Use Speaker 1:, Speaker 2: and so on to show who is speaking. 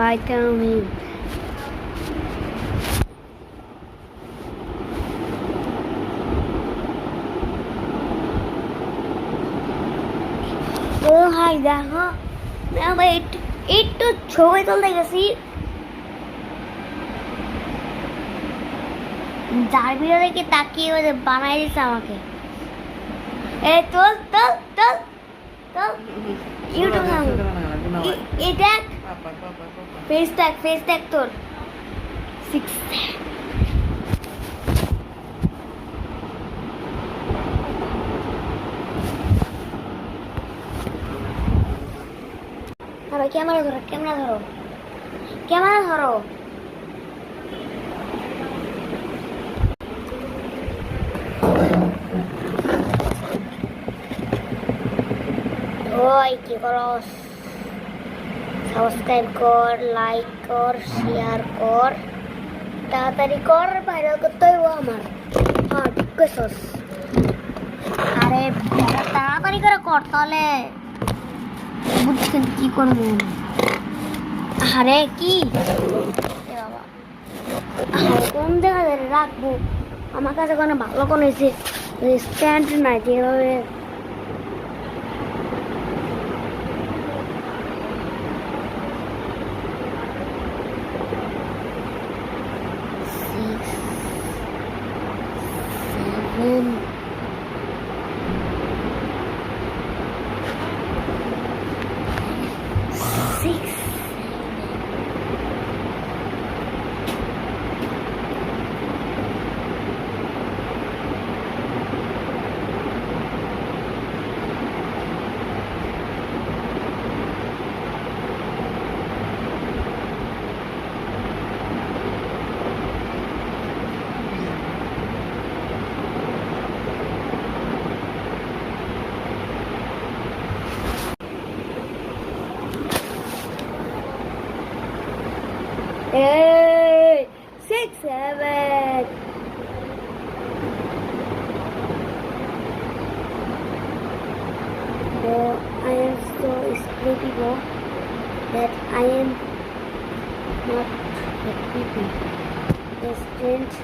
Speaker 1: vitamin. ও high দেখো আমি একটু ছবি তুলতে গেছি, যার ভিডিও দেখে তাকিয়ে বানাই দিচ্ছে আমাকে। এই তোল তোল তোল তোল ইউটিউব এটা ফেস ট্যাগ তোর 6 ধরো, ক্যামেরা ধরো, ক্যামেরা ধরো। ওই কি করস? সাবস্ক্রাইব কর, লাইক কর, শেয়ার কর, তাড়াতাড়ি কর, ভাইরাল করতে হইব আমার। হ্যাঁ ঠিক কইছস। আরে তাড়াতাড়ি করে কর, তাহলে বুঝছেন কি করবো। আরে কি বাবা, কোন জায়গায় রাখবো? আমার কাছে কোনো ভালো কোনো স্ট্যান্ড নাই যেভাবে Hey, 6, 7. Oh, I am so sleepy, bro, that I am not sleepy. The strength